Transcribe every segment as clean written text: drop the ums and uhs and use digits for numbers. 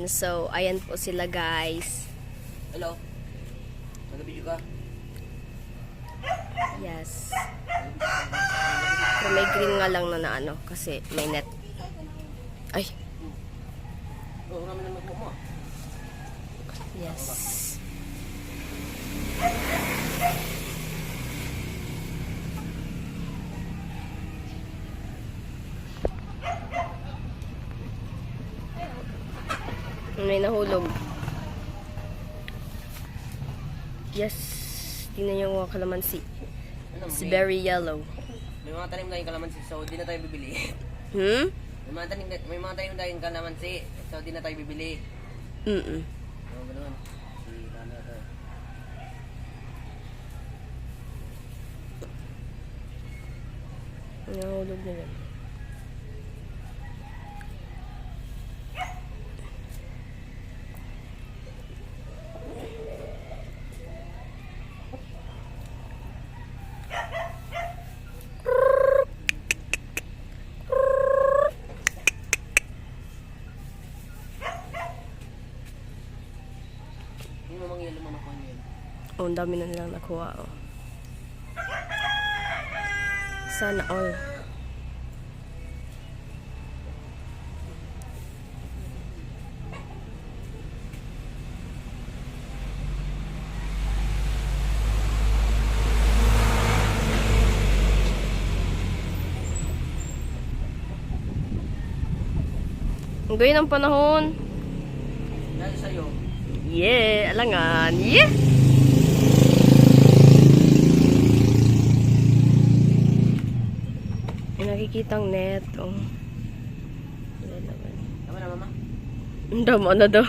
Ayan, so, ayan po sila guys. Hello? Nag-video ka? Yes. So, may green nga lang na ano, kasi may net. Ay, Oo, namin na magmamo. yes. May nahulog. Yes. Tingnan niyo yung kalamansi. It's very yellow. May mga tanim tayong kalamansi, so di na tayo bibili. Hmm? May mga tanim tayong kalamansi, so di na tayo bibili. Mm-mm. Oo, ganoon. Si Rana to. Nahulog na yan. Hindi mo mangyayalo mamakuha niyo yun. Oh, ang dami na nilang nakuha. Oh. Sana all. Ang gayon ang panahon. Dahil sa'yo, Yeah, alangan. Yeah! May nakikitang net. Oh. Wala naman. tama na mama? Ang damo na daw.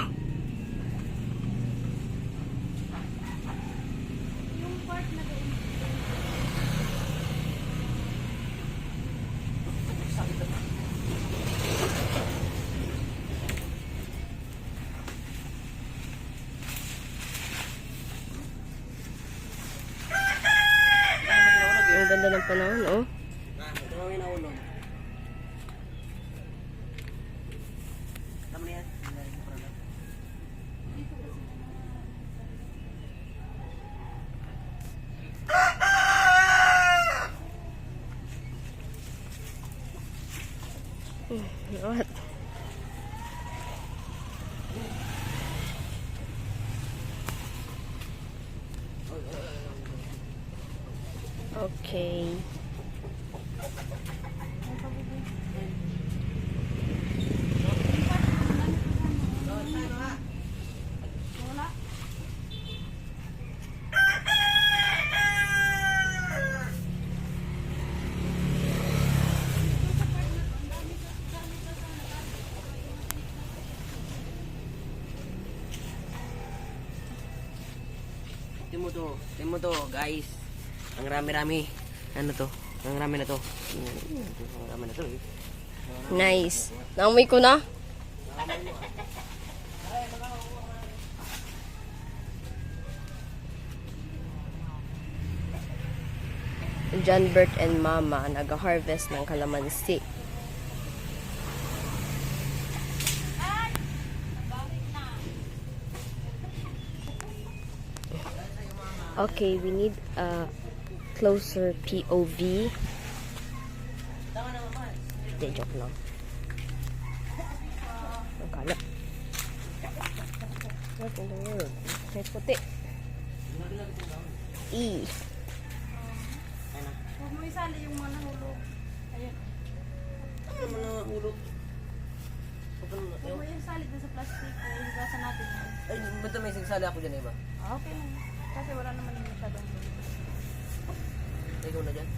Ang ganda ng panahon, oh. Ito nga may nahulog. Tama na yan. What? Okay. Tingnan mo to, guys. Ang rami-rami. Ano to? Ang rami na to. Ang rami na to eh. Nice. Naamoy ko na. John Bert and Mama nag-harvest ng kalamansi. Okay, we need a closer POV. Hindi, joke lang. Ang kala. What in the world? May puti. E. Huwag mo isali yung mga nahulog. Ayun. Ano mo na hulog? Huwag mo yung salid na sa plastic. O higasan natin yun. Ay, ba't may sigsali ako dyan, iba? Okay lang. Kasi wala naman yung masyadong hulog. Ikaw na dyan?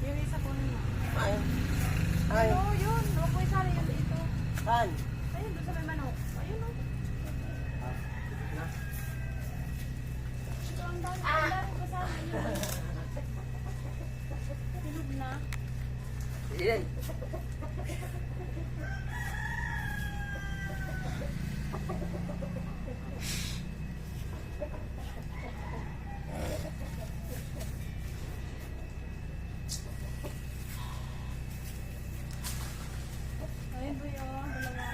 Yung isa po niya. Ayun. Ayun. Oo, yun. Huwag mo isali yun dito. Saan? Ayun, doon sa may manok. Ayun o. Na? Ito ang dami. Ang dami ko sa amin. Hilog na. Yan. Ayun po yun. Dalawa.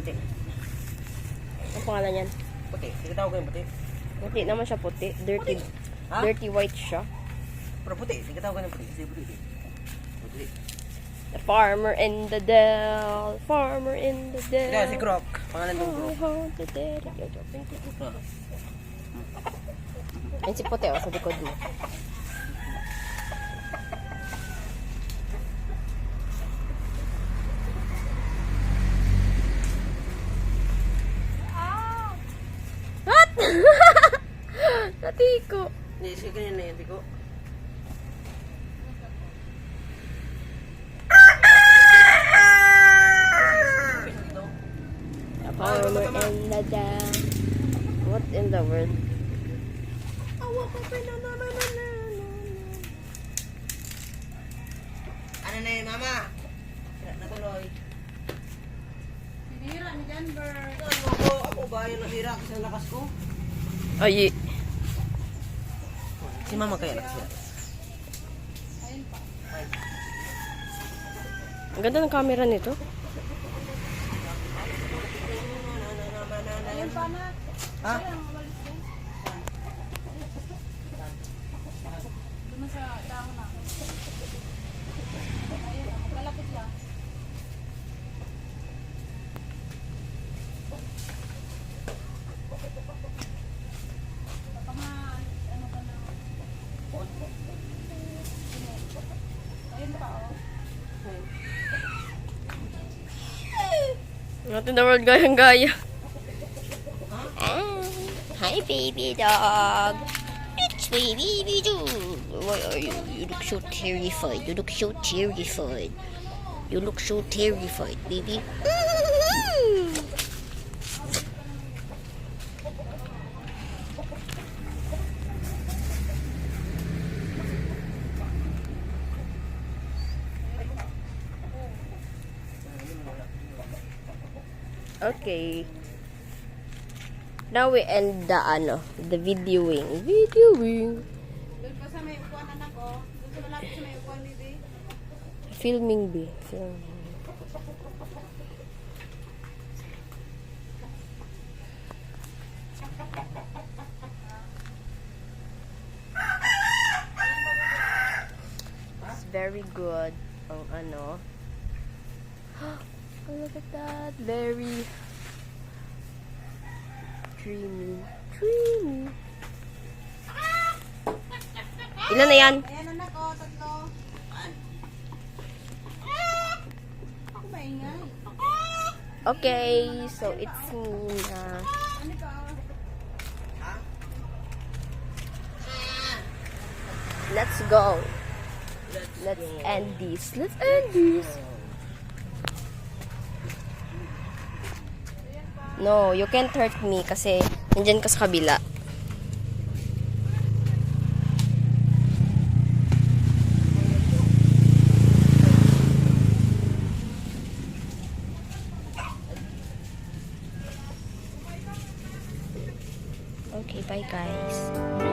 puti. Ang pangalan yan? Puti. Sige tawag ko yung puti. Hindi naman siya puti. Dirty. Ha? Dirty white siya. Pero puti. Sige tawag ko yung puti. Sige puti. Puti. The farmer in the dell. Farmer in the dell. Ito, si Croc. Pangalan ng Croc. Ayun si puti, sa likod mo. What? Natiko. Hindi, sige ganyan na yan, Tiko. The farmer in the dell. What in the world? Ano na yun, Mama? Natuloy. Sinira ni Denver. Ako ba yung nasira kasi ang lakas ko? Ay, Si Mama kaya nakasira. Ayun pa. ang ganda ng camera nito. Ayun pa na. Ha? Ayun, walis din. Doon sa dahon na. Ayun, magkalapit lang. Baka ano ka na. Ayun pa, oh. Not in the world, gayang-gaya. Hi, baby dog. It's my baby dog. Why are you? You look so terrified. You look so terrified. You look so terrified, baby. Okay. Now we end the videoing. Videoing. Doon pa sa may upuan anak, oh. Doon sa malapit sa may upuan, baby. Filming, be. Filming. It's very good. Ang ano. Oh, look at that. Very creamy. Creamy. Ilan na yan? Ayan anak, oh. Tatlo. Ako maingay. Okay, so it's me na. Ano ka, oh? Let's go. Let's end this. Let's end this. No, you can't hurt me kasi nandyan ka sa kabila. Okay, bye guys.